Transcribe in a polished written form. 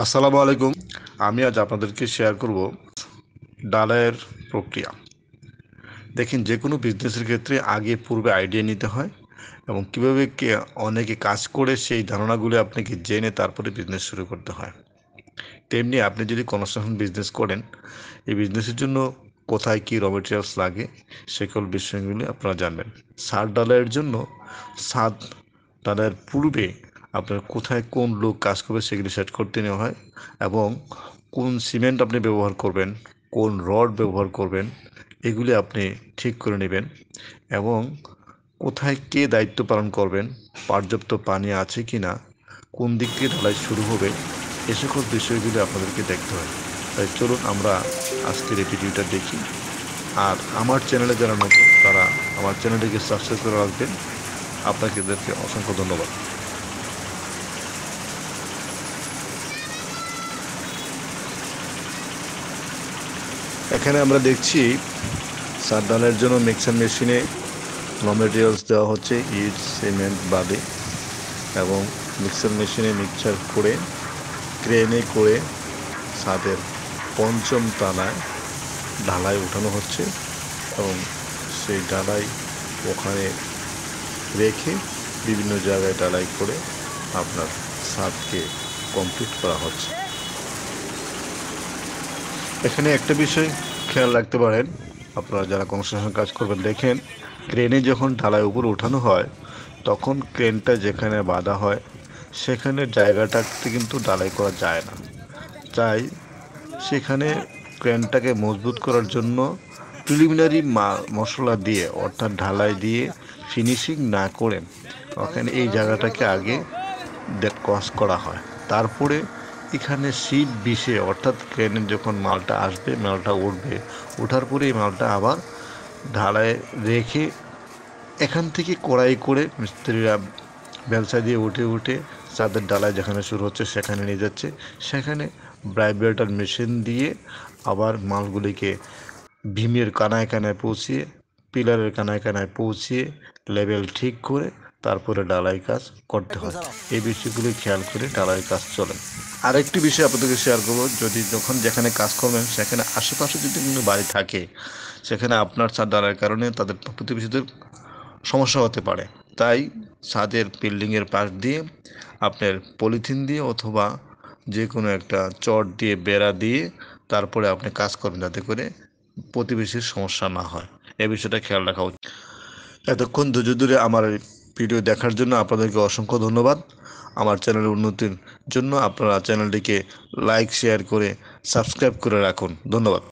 আসসালামু আলাইকুম। আমি আজ আপনাদেরকে শেয়ার করব ডালাইয়ের প্রক্রিয়া। দেখেন, যে কোনো বিজনেসের ক্ষেত্রে আগে পূর্বে আইডিয়া নিতে হয় এবং কীভাবে অনেকে কাজ করে সেই ধারণাগুলো আপনাকে জেনে তারপরে বিজনেস শুরু করতে হয়। তেমনি আপনি যদি কনস্ট্রাকশন বিজনেস করেন, এই বিজনেসের জন্য কোথায় কী র মেটেরিয়ালস লাগে সকল বিষয়গুলি আপনারা জানবেন। ছাদ ঢালাইয়ের জন্য ছাদ ঢালাইয়ের পূর্বে আপনার কোথায় কোন লোক কাজ করবে সেগুলি সেট করতে নেওয়া হয় এবং কোন সিমেন্ট আপনি ব্যবহার করবেন, কোন রড ব্যবহার করবেন, এগুলি আপনি ঠিক করে নেবেন এবং কোথায় কে দায়িত্ব পালন করবেন, পর্যাপ্ত পানি আছে কি না, কোন দিক থেকে ঢালাই শুরু হবে, এ সকল বিষয়গুলি আপনাদেরকে দেখতে হয়। তাই চলুন আমরা আজকের এই ভিডিওটা দেখি। আর আমার চ্যানেলে যারা নতুন তারা আমার চ্যানেলটিকে সাবস্ক্রাইব করে রাখবেন। আপনাদেরকে অসংখ্য ধন্যবাদ। এখানে আমরা দেখছি ছাদ ঢালাইয়ের জন্য মিক্সার মেশিনে র মেটেরিয়ালস দেওয়া হচ্ছে ইট, সিমেন্ট, বালি এবং মিক্সার মেশিনে মিক্সচার করে ক্রেনে করে ছাদের পঞ্চম তলায় ঢালাই উঠানো হচ্ছে এবং সেই ঢালাই ওখানে রেখে বিভিন্ন জায়গায় ঢালাই করে আপনার ছাদকে কমপ্লিট করা হচ্ছে। এখানে একটা বিষয় খেয়াল রাখতে পারেন, আপনারা যারা কনস্ট্রাকশন কাজ করবেন, দেখেন ক্রেনে যখন ঢালাই উপরে ওঠানো হয় তখন ক্রেনটা যেখানে বাঁধা হয় সেখানে জায়গাটাতে কিন্তু ঢালাই করা যায় না। তাই সেখানে ক্রেনটাকে মজবুত করার জন্য প্রিলিমিনারি মশলা দিয়ে অর্থাৎ ঢালাই দিয়ে ফিনিশিং না করে ওখানে এই জায়গাটাকে আগে কস করা হয়। তারপরে এখানে সিট বিষে অর্থাৎ ক্রেনের যখন মালটা আসবে, মালটা উঠবে, ওঠার পরে এই মালটা আবার ঢালাই রেখে এখান থেকে কড়াই করে মিস্ত্রিরা বেলচা দিয়ে উঠে উঠে চাঁদের ডালায় যেখানে শুরু হচ্ছে সেখানে নিয়ে যাচ্ছে। সেখানে ভাইব্রেটর মেশিন দিয়ে আবার মালগুলিকে ভীমের কানায় কানায় পৌঁছিয়ে, পিলারের কানায় কানায় পৌঁছিয়ে লেভেল ঠিক করে তারপরে ঢালাই কাজ করতে হয়। এই বিষয়গুলি খেয়াল করে ঢালাই কাজ চলে। আরেকটি বিষয় আপনাদেরকে শেয়ার করবো, যদি যখন যেখানে কাজ করবেন সেখানে আশেপাশে যদি কোনো বাড়ি থাকে সেখানে আপনার ছাদ ঢালাইয়ের কারণে তাদের প্রতিবেশীদের সমস্যা হতে পারে। তাই ছাদের বিল্ডিংয়ের পাশ দিয়ে আপনার পলিথিন দিয়ে অথবা যে কোনো একটা চট দিয়ে বেড়া দিয়ে তারপরে আপনি কাজ করবেন যাতে করে প্রতিবেশীর সমস্যা না হয়। এই বিষয়টা খেয়াল রাখা উচিত। এতক্ষণ ধৈর্য ধরে আমার ভিডিও দেখার জন্য আপনাদেরকে অসংখ্য ধন্যবাদ। আমার চ্যানেলের উন্নতির জন্য আপনারা চ্যানেলটিকে লাইক শেয়ার করে সাবস্ক্রাইব করে রাখুন। ধন্যবাদ।